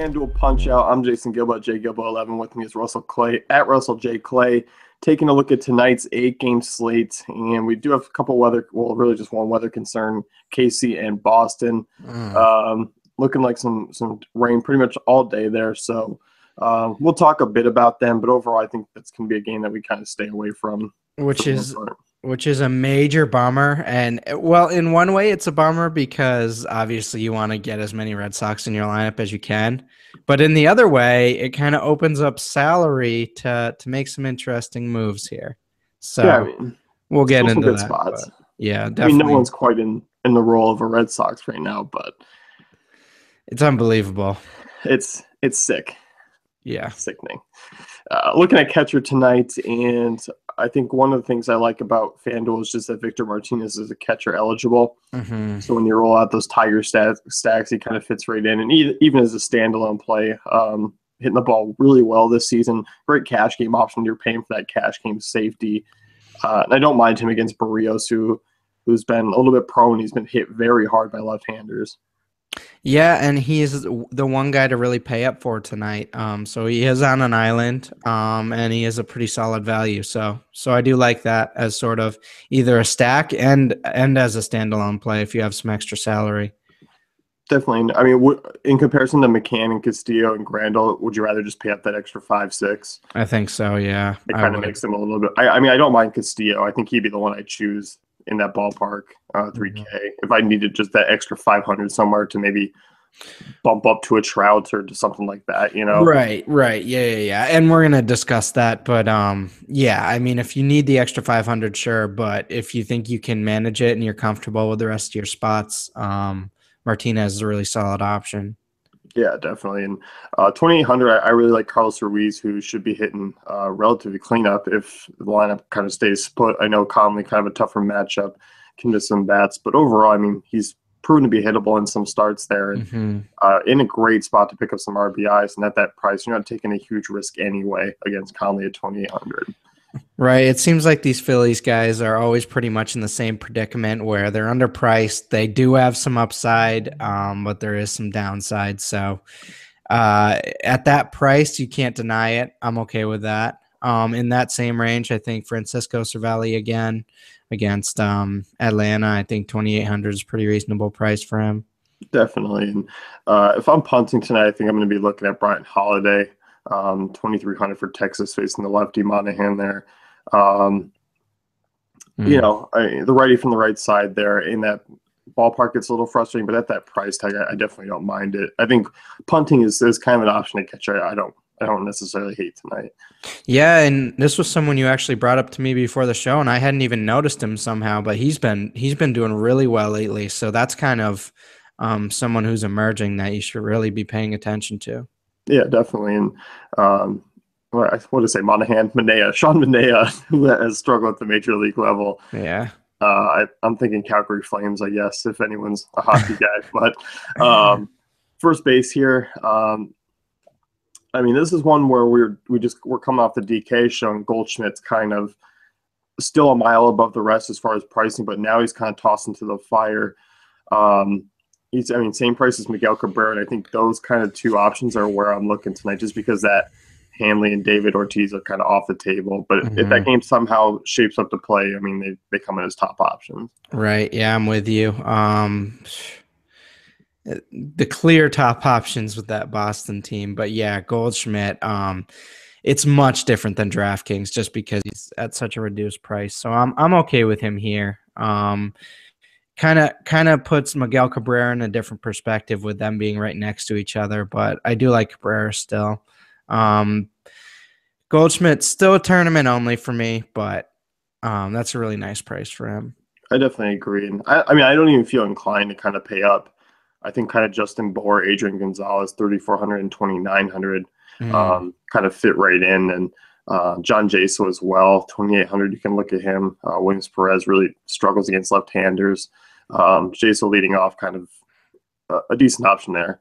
FanDuel Punch Out. I'm Jason Gilbert, J Gilbert 11. With me is Russell Clay at Russell J Clay. Taking a look at tonight's 8-game slate, and we do have a couple really just one weather concern: KC and Boston. Looking like some rain pretty much all day there. So we'll talk a bit about them, but overall, I think that's going to be a game that we kind of stay away from. Which is a major bummer. And, well, in one way, it's a bummer because obviously you want to get as many Red Sox in your lineup as you can. But in the other way, it kind of opens up salary to make some interesting moves here. So yeah, I mean, we'll get into some good that. spots. Yeah, definitely. I mean, no one's quite in the role of a Red Sox right now, but it's unbelievable. It's sick. Yeah. Sickening. Looking at catcher tonight, and I think one of the things I like about FanDuel is just that Victor Martinez is a catcher eligible. Mm-hmm. So when you roll out those Tiger stacks, he kind of fits right in. And even as a standalone play, hitting the ball really well this season. Great cash game option. You're paying for that cash game safety. And I don't mind him against Barrios, who's been a little bit prone. He's been hit very hard by left-handers. Yeah, and he is the one guy to really pay up for tonight. So he is on an island, and he is a pretty solid value. So I do like that as sort of either a stack and as a standalone play if you have some extra salary. Definitely. I mean, in comparison to McCann and Castillo and Grandal, would you rather just pay up that extra 5-6? I think so. Yeah, it kind of makes them a little bit. I mean, I don't mind Castillo. I think he'd be the one I choose in that ballpark, 3K. If I needed just that extra 500 somewhere to maybe bump up to a Trout or to something like that, you know? Right. Yeah. And we're gonna discuss that, but yeah. I mean, if you need the extra 500, sure. But if you think you can manage it and you're comfortable with the rest of your spots, Martinez is a really solid option. Yeah, definitely. And 2,800, I really like Carlos Ruiz, who should be hitting relatively cleanup if the lineup kind of stays put. I know Conley kind of a tougher matchup, can miss some bats, but overall, I mean, he's proven to be hittable in some starts there, and in a great spot to pick up some RBIs. And at that price, you're not taking a huge risk anyway against Conley at 2,800. Right. It seems like these Phillies guys are always pretty much in the same predicament where they're underpriced. They do have some upside, but there is some downside. So at that price, you can't deny it. I'm okay with that. In that same range, I think Francisco Cervelli again against Atlanta. I think 2,800 is a pretty reasonable price for him. Definitely. And if I'm punting tonight, I think I'm going to be looking at Brian Holiday. 2,300 for Texas facing the lefty Monahan there. You know, the righty from the right side there in that ballpark, it's a little frustrating, but at that price tag, I definitely don't mind it. I think punting is kind of an option to catch. I don't necessarily hate tonight. Yeah, and this was someone you actually brought up to me before the show, and I hadn't even noticed him somehow, but he's been doing really well lately. So that's kind of someone who's emerging that you should really be paying attention to. Yeah, definitely. And what to say, Sean Manaea, who has struggled at the major league level. Yeah. I'm thinking Calgary Flames, I guess, if anyone's a hockey guy. But first base here, I mean, this is one where we're coming off the DK showing Goldschmidt's kind of still a mile above the rest as far as pricing, but now he's kind of tossed into the fire. Same price as Miguel Cabrera, and I think those kind of two options are where I'm looking tonight, just because that Hanley and David Ortiz are kind of off the table. But if that game somehow shapes up to play, I mean, they come in as top options. Right. Yeah, I'm with you. The clear top options with that Boston team. But yeah, Goldschmidt, it's much different than DraftKings just because he's at such a reduced price. So I'm okay with him here. Kind of puts Miguel Cabrera in a different perspective with them being right next to each other, but I do like Cabrera still. Goldschmidt still a tournament only for me, but that's a really nice price for him. I definitely agree. And I mean, I don't even feel inclined to kind of pay up. I think kind of Justin Bour, Adrian Gonzalez, 3,400 and 2,900 kind of fit right in. And John Jaso as well, 2,800. You can look at him. Williams Perez really struggles against left-handers. Jaso leading off, kind of a decent option there.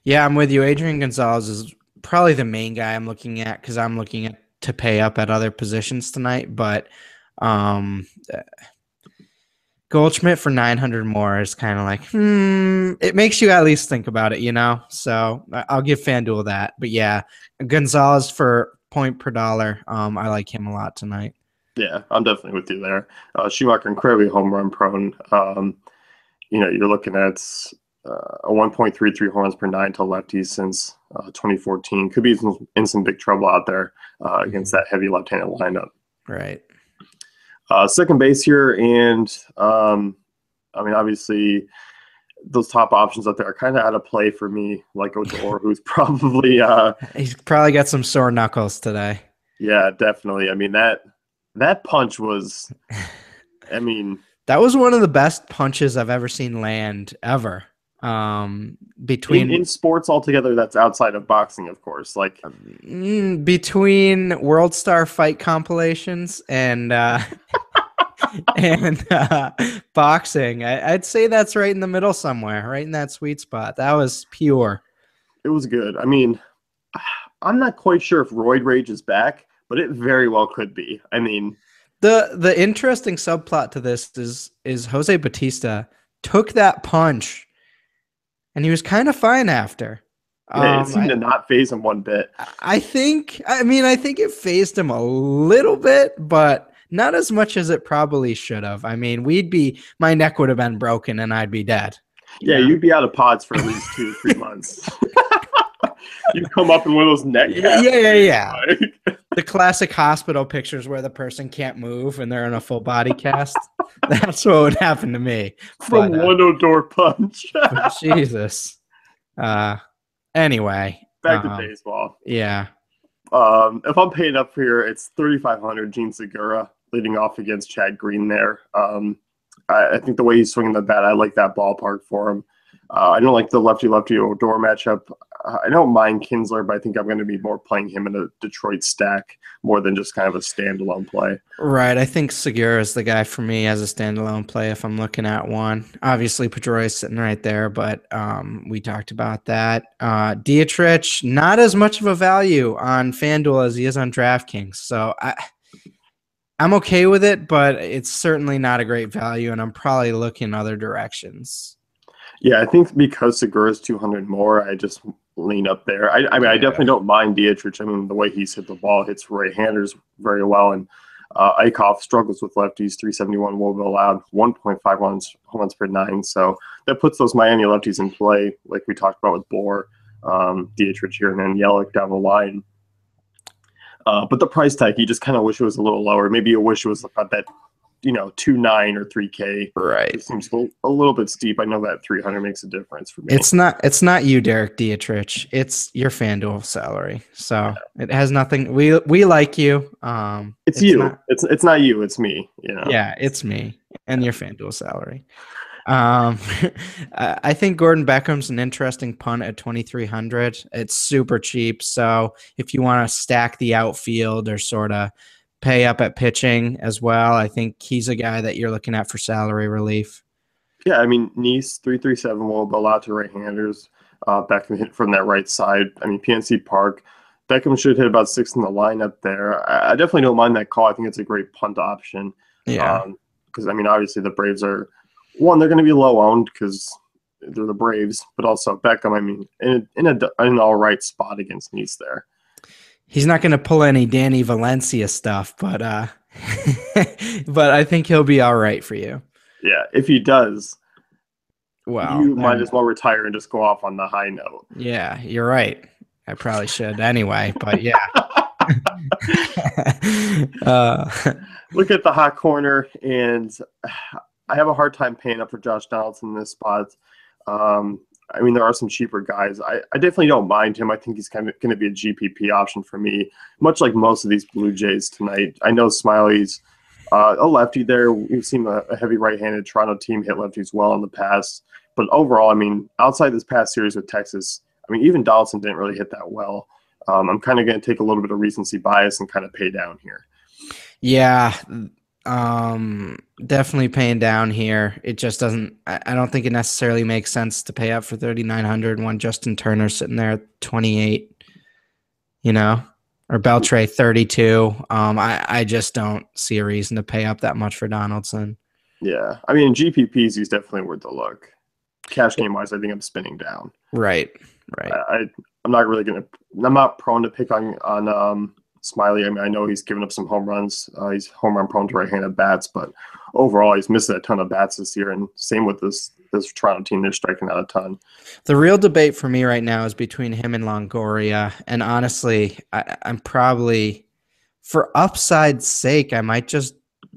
Yeah, I'm with you. Adrian Gonzalez is probably the main guy I'm looking at because I'm looking at to pay up at other positions tonight. But Goldschmidt for 900 more is kind of like, it makes you at least think about it, you know? So I'll give FanDuel that. But yeah, Gonzalez for point per dollar. I like him a lot tonight. Yeah, I'm definitely with you there. Schumacher incredibly home run prone. You're looking at a 1.33 home runs per nine to lefties since 2014. Could be in some big trouble out there against that heavy left-handed lineup. Right. Second base here, and obviously those top options out there are kind of out of play for me, like Odor, who's probably he's probably got some sore knuckles today. Yeah, definitely. I mean that punch was, that was one of the best punches I've ever seen land ever. Between in sports altogether, that's outside of boxing, of course. Like between World Star Fight compilations and and boxing, I'd say that's right in the middle somewhere, right in that sweet spot. That was pure. It was good. I mean, I'm not quite sure if Roid Rage is back, but it very well could be. I mean, the interesting subplot to this is Jose Batista took that punch and he was kind of fine after. Yeah, it seemed to not phase him one bit. I think it phased him a little bit, but not as much as it probably should have. I mean, my neck would have been broken and I'd be dead. Yeah, you'd be out of pods for at least 2 to 3 months. You'd come up in one of those neck casts. Yeah. The classic hospital pictures where the person can't move and they're in a full body cast. That's what would happen to me. From one Odor punch. Jesus. Anyway. Back to baseball. Yeah. If I'm paying up here, it's 3,500 Gene Segura leading off against Chad Green there. I think the way he's swinging the bat, I like that ballpark for him. I don't like the lefty-lefty Odor matchup. I don't mind Kinsler, but I think I'm going to be more playing him in a Detroit stack more than just kind of a standalone play. Right. I think Segura is the guy for me as a standalone play if I'm looking at one. Obviously, Pedroia is sitting right there, but we talked about that. Dietrich, not as much of a value on FanDuel as he is on DraftKings. So I'm okay with it, but it's certainly not a great value, and I'm probably looking other directions. Yeah, I think because Segura's 200 more, I just lean up there. I definitely don't mind Dietrich. I mean, the way he's hit the ball hits right-handers very well, and Eichhoff struggles with lefties, 371 WOBA allowed, 1.5 home runs per nine. So that puts those Miami lefties in play, like we talked about with Bohr, Dietrich here, and then Yelich down the line. But the price tag, you just kind of wish it was a little lower. Maybe you wish it was about that, 2.9 or 3K. Right. It seems a little bit steep. I know that 300 makes a difference for me. It's not you, Derek Dietrich. It's your FanDuel salary. So it has nothing. We like you. It's you. It's not you. It's me. Yeah, it's me and your FanDuel salary. I think Gordon Beckham's an interesting punt at 2,300. It's super cheap. So if you want to stack the outfield or sort of pay up at pitching as well, I think he's a guy that you're looking at for salary relief. Yeah, I mean, Nice 337 will allow to right-handers. Beckham hit from that right side. I mean, PNC Park, Beckham should hit about 6 in the lineup there. I definitely don't mind that call. I think it's a great punt option. Yeah. Because, obviously the Braves are, one, they're going to be low-owned because they're the Braves, but also Beckham, in an all-right spot against Nice there. He's not going to pull any Danny Valencia stuff, but but I think he'll be all right for you. Yeah, if he does, well, you might as well retire and just go off on the high note. Yeah, you're right. I probably should anyway, but yeah. Look at the hot corner, and I have a hard time paying up for Josh Donaldson in this spot. There are some cheaper guys. I definitely don't mind him. I think he's kind of going to be a GPP option for me, much like most of these Blue Jays tonight. I know Smiley's a lefty there. We've seen a heavy right-handed Toronto team hit lefties well in the past. But overall, outside this past series with Texas, even Donaldson didn't really hit that well. I'm kind of going to take a little bit of recency bias and kind of pay down here. Yeah, definitely paying down here. It just doesn't. I don't think it necessarily makes sense to pay up for 3,900 when Justin Turner sitting there at 28. Or Beltre 32. I just don't see a reason to pay up that much for Donaldson. Yeah, I mean, in GPPs, he's definitely worth a look. Cash game wise, I think I'm spinning down. Right, right. I I'm not really gonna. I'm not prone to pick on Smiley. I mean, I know he's given up some home runs. He's home run prone to right-handed bats, but overall, he's missing a ton of bats this year. And same with this Toronto team; they're striking out a ton. The real debate for me right now is between him and Longoria. And honestly, I'm probably, for upside's sake, I might just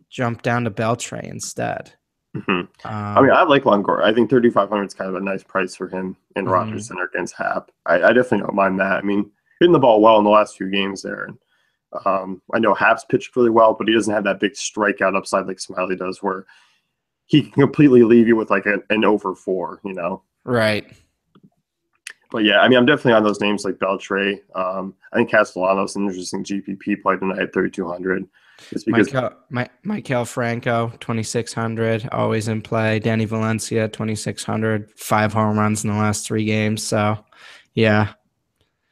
jump down to Beltray instead. Hmm. I mean, Um, I like Longoria. I think 3,500 is kind of a nice price for him in Rogers mhm. Center against Hap. I definitely don't mind that. I mean, hitting the ball well in the last few games there. And I know Hap's pitched really well, but he doesn't have that big strikeout upside like Smiley does, where he can completely leave you with like an over four, you know. Right. But yeah, I mean, I'm definitely on those names like Beltray. I think Castellanos an interesting GPP play tonight at 3,200, just because. Michael Franco, 2,600, always in play. Danny Valencia, 2,600, 5 home runs in the last 3 games. So, yeah.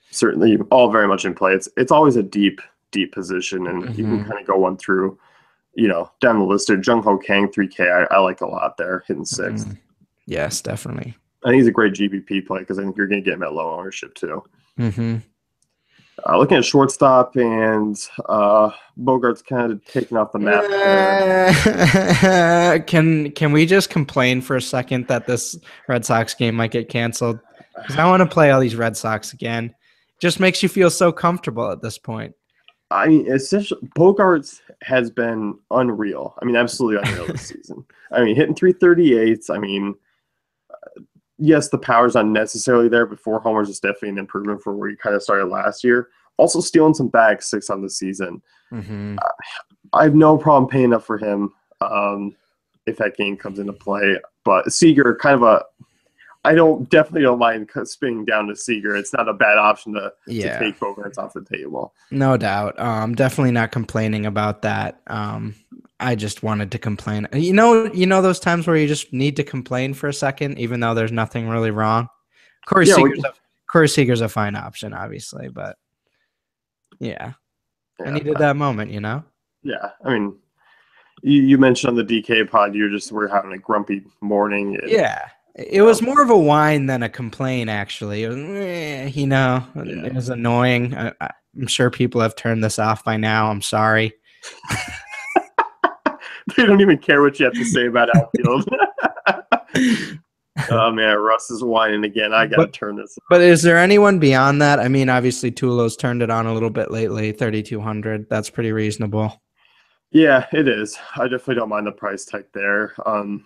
Certainly all very much in play. It's always a deep position, and you can Hmm. kind of go one through, down the list. There, Jung Ho Kang 3K, I like a lot there, hitting Hmm. sixth. Yes, definitely. I think he's a great GBP play because I think you're going to get him at low ownership too. Hmm. Looking at shortstop and Bogart's kind of taking off the map there. Can we just complain for a second that this Red Sox game might get canceled? Because I want to play all these Red Sox again. Just makes you feel so comfortable at this point. I mean, essentially, Bogarts has been unreal. I mean, absolutely unreal this season. I mean, hitting 338. I mean, yes, the power's not necessarily there, but 4 homers is definitely an improvement for where he kind of started last year. Also, stealing some bags, 6 on the season. Hmm. I have no problem paying up for him if that game comes into play. But Seager, kind of a, I definitely don't mind spinning down to Seager. It's not a bad option to Yeah. take Bogarts off the table. No doubt. Definitely not complaining about that. I just wanted to complain. You know those times where you just need to complain for a second, even though there's nothing really wrong. Corey Yeah, Seager's a Corey Seager's a fine option, obviously, but yeah, I yeah, needed that moment. yeah. I mean, you mentioned on the DK pod, we're having a grumpy morning, and Yeah, it you was know, more of a whine than a complaint. Actually, it was, yeah. it was annoying. I'm sure people have turned this off by now. I'm sorry. They don't even care what you have to say about outfield. Oh man, Russ is whining again. I gotta But turn this But off. is there anyone beyond that? I mean, obviously Tulo's turned it on a little bit lately, 3,200. That's pretty reasonable. Yeah, it is. I definitely don't mind the price tag there.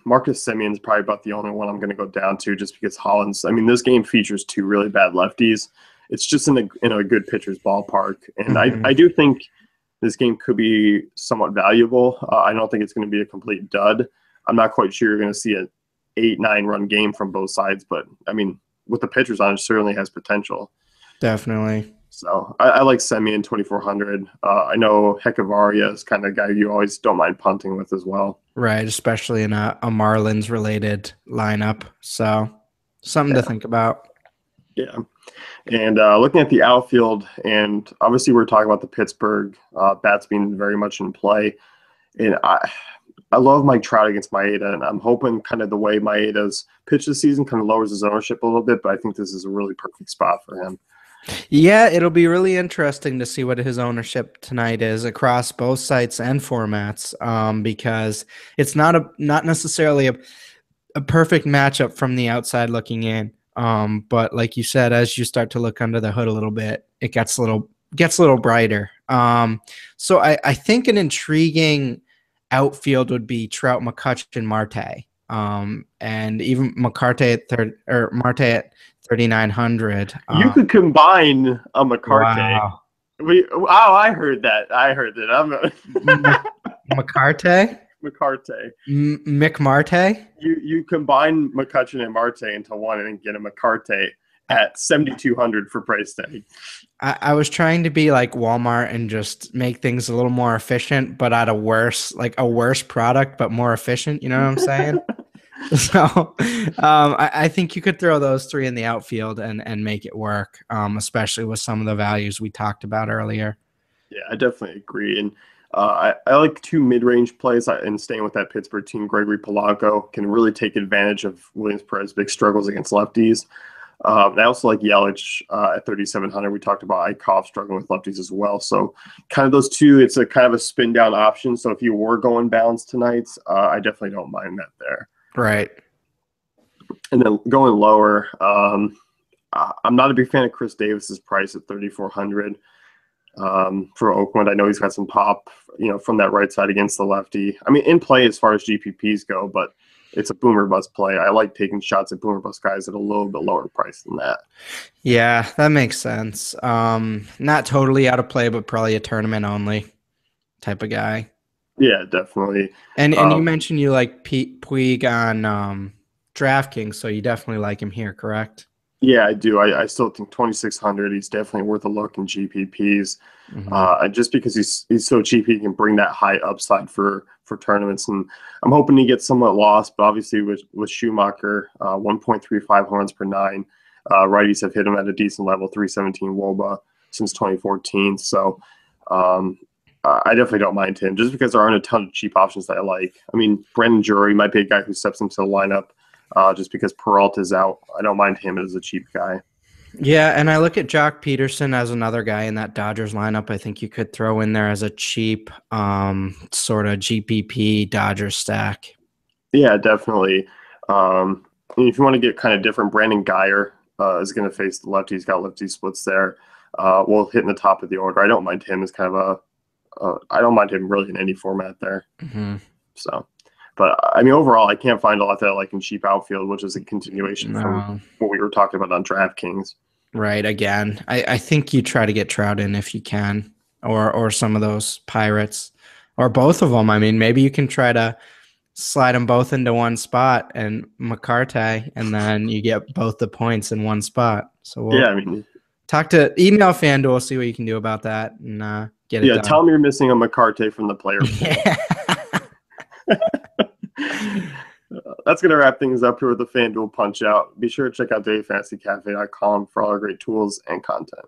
Marcus Simeon's probably about the only one I'm going to go down to just because Hollins. I mean, this game features two really bad lefties. It's just in a good pitcher's ballpark, and I Hmm. do think this game could be somewhat valuable. I don't think it's going to be a complete dud. I'm not quite sure you're going to see an 8-9 run game from both sides, but I mean, with the pitchers on, it certainly has potential. Definitely. So I like Semien 2,400. I know Heckavaria is kind of a guy you always don't mind punting with as well. Right, especially in a Marlins related lineup. So something to Yeah, think about. yeah. And looking at the outfield, and obviously we're talking about the Pittsburgh bats being very much in play. And I love Mike Trout against Maeda, and I'm hoping kind of the way Maeda's pitched this season kind of lowers his ownership a little bit, but I think this is a really perfect spot for him. Yeah, it'll be really interesting to see what his ownership tonight is across both sites and formats. Because it's not necessarily a perfect matchup from the outside looking in. But like you said, as you start to look under the hood a little bit, it gets a little brighter. So I think an intriguing outfield would be Trout, McCutcheon, Marte. And even McCarte at third or Marte at 3,900. You could combine a McCarte. Wow. I heard that. I heard that. I'm a McCarte? McCarte. McMarte? You combine McCutcheon and Marte into one and then get a McCarte at 7,200 for price tag. I was trying to be like Walmart and just make things a little more efficient, but at a worse product, but more efficient. You know what I'm saying? So I think you could throw those three in the outfield and make it work, especially with some of the values we talked about earlier. Yeah, I definitely agree. And I like two mid-range plays, and staying with that Pittsburgh team. Gregory Polanco can really take advantage of Williams Perez's big struggles against lefties. I also like Yelich at 3,700. We talked about Eichhoff struggling with lefties as well. So kind of those two, it's a kind of a spin down option. So if you were going balanced tonight, I definitely don't mind that there. Right. And then going lower, I'm not a big fan of Chris Davis's price at 3,400 for Oakland. I know he's got some pop, from that right side against the lefty. I mean, in play as far as GPPs go, but it's a boomer bust play. I like taking shots at boomer bust guys at a little bit lower price than that. Yeah, that makes sense. Not totally out of play, but probably a tournament only type of guy. Yeah, definitely. And you mentioned you like Puig on DraftKings, so you definitely like him here, correct? Yeah, I do. I still think 2,600. He's definitely worth a look in GPPs. Just because he's so cheap, he can bring that high upside for tournaments. And I'm hoping he gets somewhat lost, but obviously with Schumacher, 1.35 home runs per nine, righties have hit him at a decent level, 317 WOBA since 2014. So I definitely don't mind him, just because there aren't a ton of cheap options that I like. I mean, Brandon Drury might be a guy who steps into the lineup just because Peralta's out. I don't mind him as a cheap guy. Yeah, and I look at Jock Peterson as another guy in that Dodgers lineup. I think you could throw in there as a cheap sort of GPP Dodgers stack. Yeah, definitely. If you want to get kind of different, Brandon Guyer is going to face the lefty. He's got lefty splits there. We'll hit in the top of the order. I don't mind him as kind of I don't mind him really in any format there. So, but I mean, overall, I can't find a lot that I like in cheap outfield, which is a continuation from what we were talking about on DraftKings. Right. Again, I think you try to get Trout in if you can, or some of those Pirates, or both of them. I mean, maybe you can try to slide them both into one spot and McCarthy, and then you get both the points in one spot. So we'll email FanDuel, see what you can do about that, and get it done. Tell them you're missing a McCarthy from the player pool. That's going to wrap things up here with the FanDuel Punch Out. Be sure to check out dailyfantasycafe.com for all our great tools and content.